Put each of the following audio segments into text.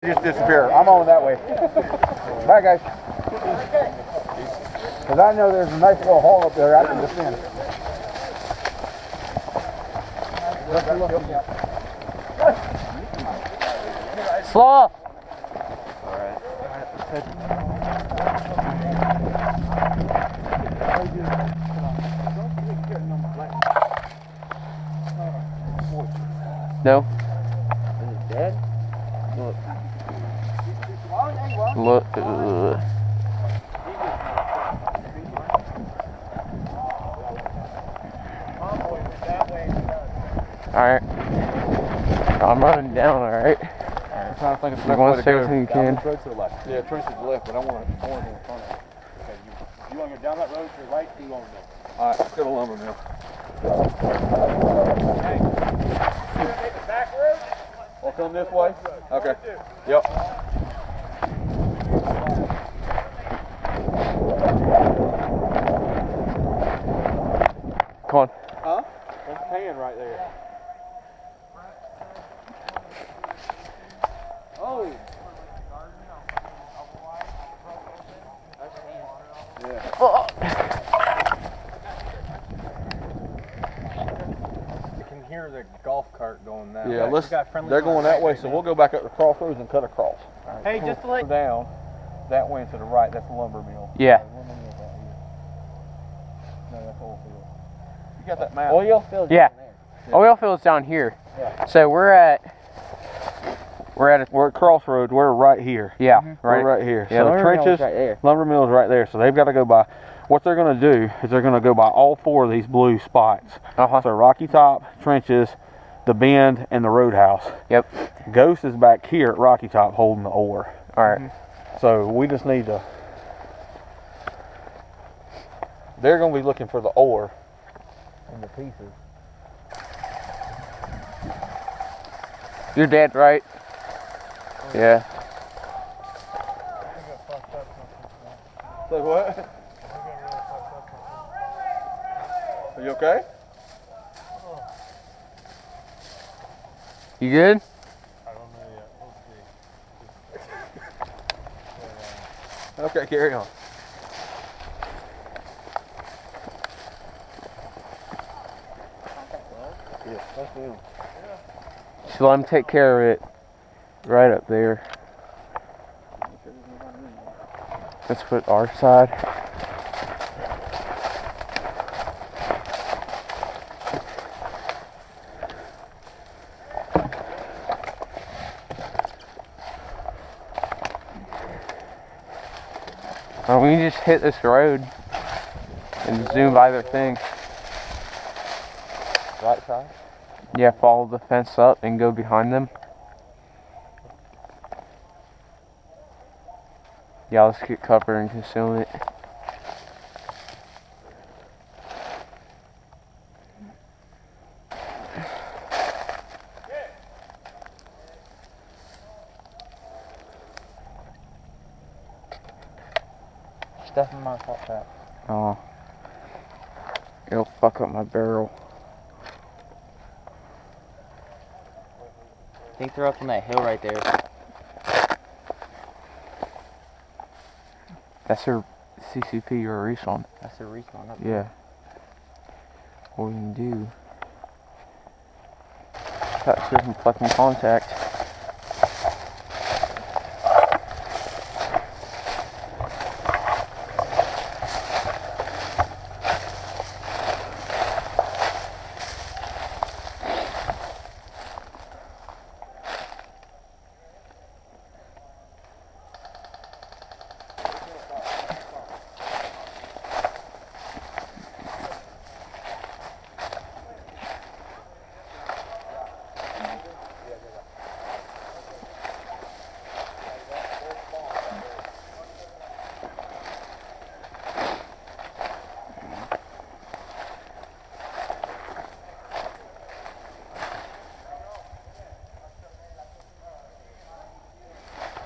Just disappear. I'm on that way. Bye, guys. Because I know there's a nice little hole up there I can descend. Slow. No. Is it dead? Look. Look. Alright. I'm running down, alright? I'm trying to think of You want to say everything you can? Yeah, Trench is left, but I want to go in front of it. Okay, you want to go down that road to the right to the lumber mill? Alright, let's go to the lumber mill. Hey, you want to take the back road? We'll come this way? Okay. Yep. Come on. Huh? There's a pan right there. Oh! Yeah. Oh. You can hear the golf cart going that way. Yeah, they're going that way, so we'll go back up the crossroads and cut across. Right. Hey, just to let down that way and to the right, that's the lumber mill. Yeah. Lumber mill's right here. No, that's oil field. You got that map? oil field. Yeah. Down there. Oil field's down here. Yeah. So we're at Crossroads. We're right here. yeah, We're right here. Yeah, so trenches, right there. lumber mill's right there. So they've got to go by. What they're going to do is they're going to go by all four of these blue spots. So Rocky Top, trenches, the bend, and the roadhouse. Yep. Ghost is back here at Rocky Top holding the ore. All right. So we just need to. They're going to be looking for the ore and the pieces. You're dead, right? Yeah. Say what? Are you okay? You good? I don't know yet. We'll see. Okay, carry on. Yeah, that's him. So let him take care of it. Right up there. Let's put our side. Or we can just hit this road and zoom by their thing. Right side? Yeah, follow the fence up and go behind them. Yeah, let's get cover and conceal it. Stuff in my top hat. Oh. It'll fuck up my barrel. I think they're up on that hill right there. That's her CCP or a respawn. That's a respawn up Yeah. What we can do. Touch this and fucking contact.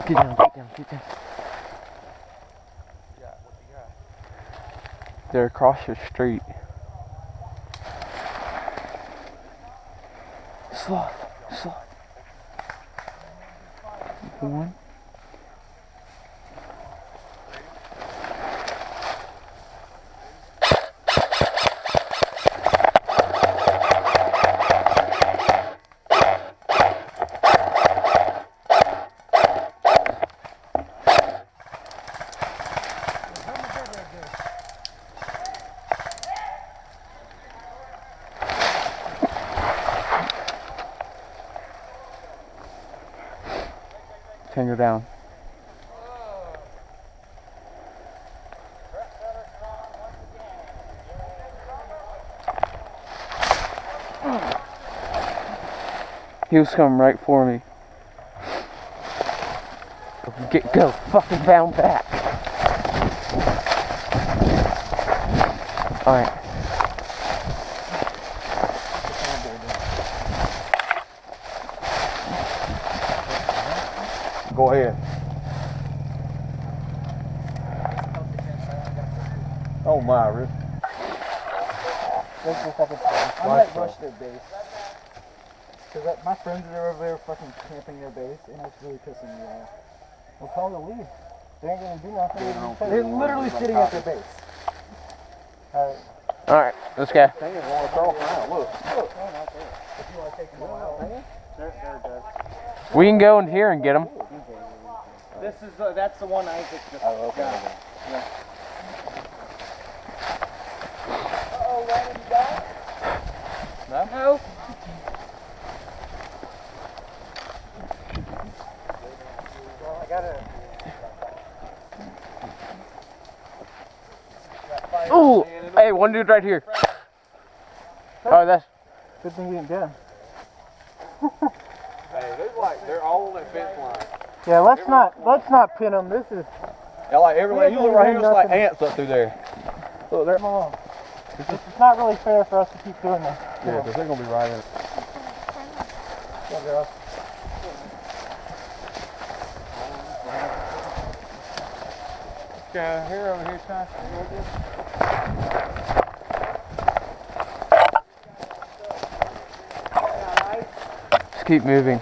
Get down, get down, get down. They're across the street. Slow, slow. one. Tango down. He was coming right for me. Go fucking bound back. Alright. Go ahead. Oh my, Rick. I might rush their base. Because my friends are over there fucking camping their base, and it's really pissing me off. We'll call the lead. They ain't gonna do nothing. They're literally sitting at their base. Alright, let's go. Dang it, want to throw around. Look. If you want to take them out. They're dead. We can go in here and get them. This is that's the one Isaac just got. Yeah. Uh-oh, Landon, you got it? No. Well, I got it. Ooh! Hey, one dude right here. Oh, that's... Good thing you didn't get him. Hey, they're all on that fence line. Yeah, let's not pin them. This is. Yeah, like everywhere. You look right here, it's like ants up through there. Look, there. Come on. It's not really fair for us to keep doing this. Yeah, because they're going to be right in it. Go, girls. Yeah, here, over here, Ty. Just keep moving.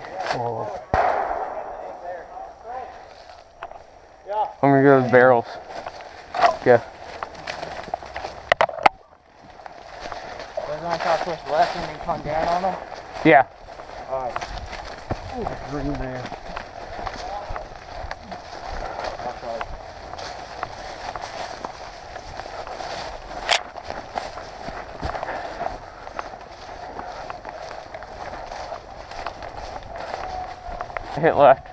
I'm gonna go to the barrels. Go. They're going to try to push left and then come down on them. Yeah. Alright. Green there. That's right. Hit left.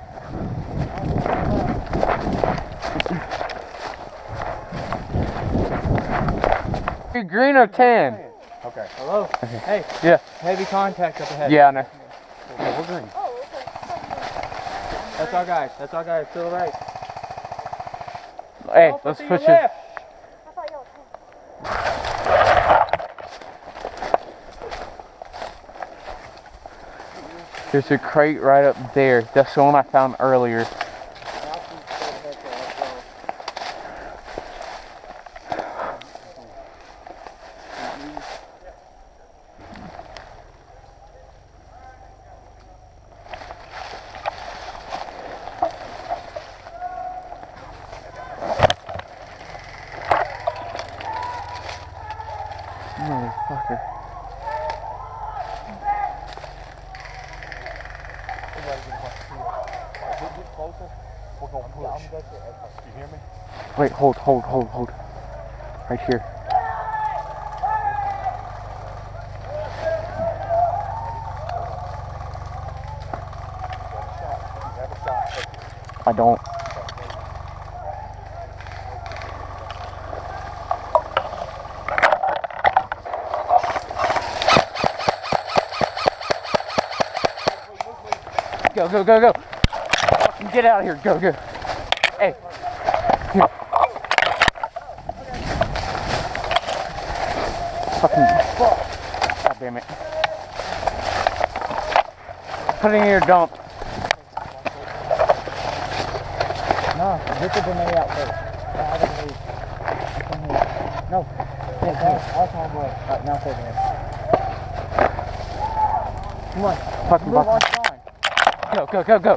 You're green or tan? Okay. Hello? Hey. Yeah. Heavy contact up ahead. Yeah, I know. Okay, we're green. That's our guys. That's our guys. To the right. Hey, let's push it. There's a crate right up there. That's the one I found earlier. Motherfucker. You hear me? Wait, hold. Right here. I don't. Go. Get out of here. Go. Hey. Here. Fucking. God damn it. Put it in your dump. No, this is the way out first. I gotta leave. No. I'll come away. Alright, now take it. Come on. Fucking Move on, bucket. fine. Go.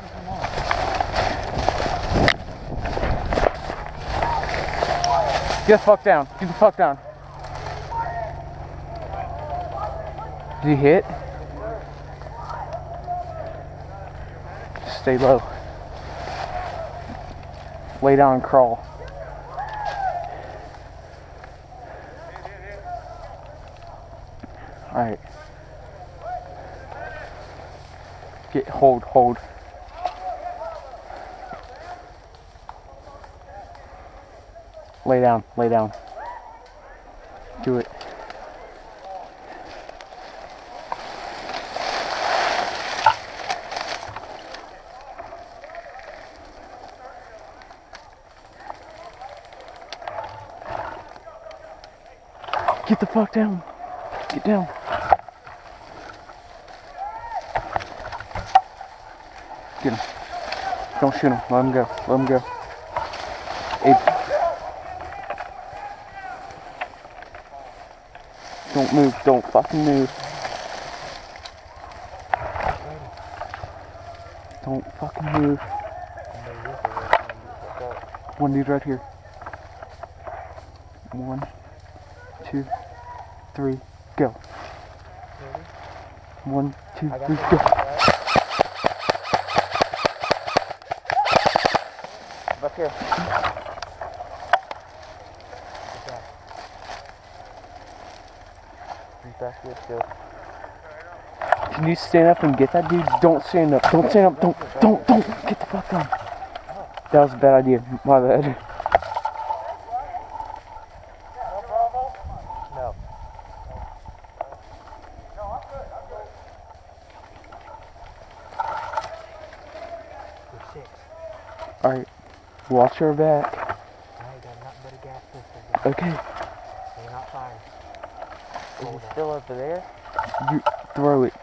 Get the fuck down. Get the fuck down. Did he hit? Stay low. Lay down and crawl. Alright. Hold. Lay down. Do it. Get the fuck down. Get down. Get him. Don't shoot him. Let him go. Hey. Don't move. Don't fucking move. Don't fucking move. One dude right here. 1, 2, 3, go. 1, 2, 3, go. Back here. Back here, still. Can you stand up and get that dude? Don't stand up. Don't. Get the fuck down. That was a bad idea. My bad. No. Alright. Watch your back. I ain't got nothing but a gas pistol. Okay. You're not firing. Is he still over there? You throw it.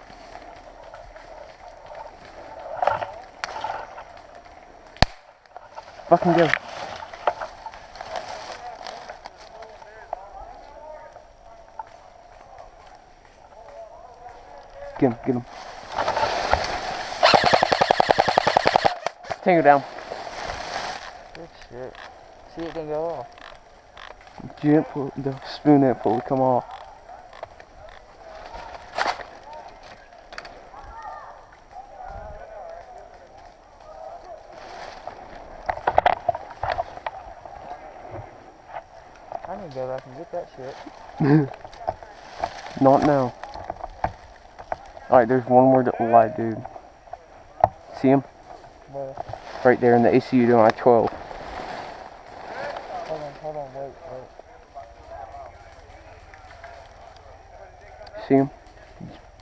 Fucking go. Get him. Tango down. Good shit. See it can go off. The spoon that fully come off. I need to go back and get that shit. Not now. Alright, there's one more light dude. See him? Where? Right there in the ACU doing I-12. Hold on, wait. See him?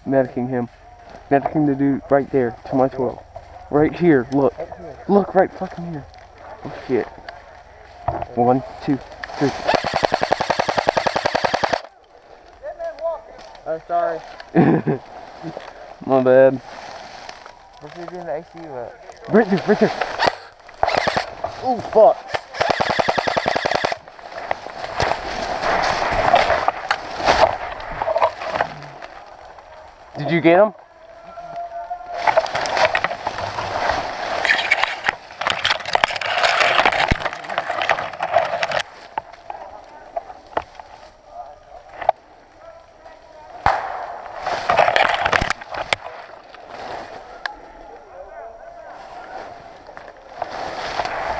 Medicing him. Medicing the dude right there to my 12. Right here, look. Right here. Look right fucking here. Oh shit. 1, 2, 3. Oh, sorry. My bad. What's he doing the ACU at? Right there. Oh fuck. Did you get him?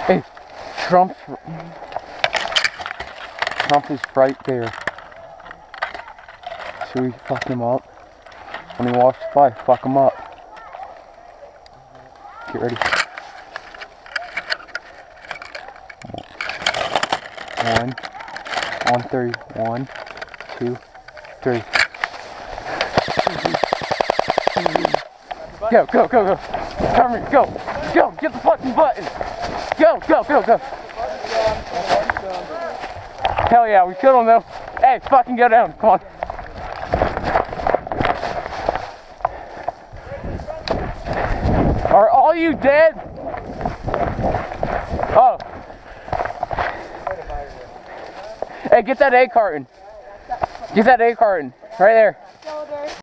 Hey, Trump is right there. Should we fuck him up? When he walks by, fuck him up. Get ready. 1, on 3. 1, 2, 3. Go. Come here, go. Get the fucking button. Go. Hell yeah, we killed him though. Hey, fucking go down. Come on. Are all you dead? Oh. Hey, get that egg carton. Right there.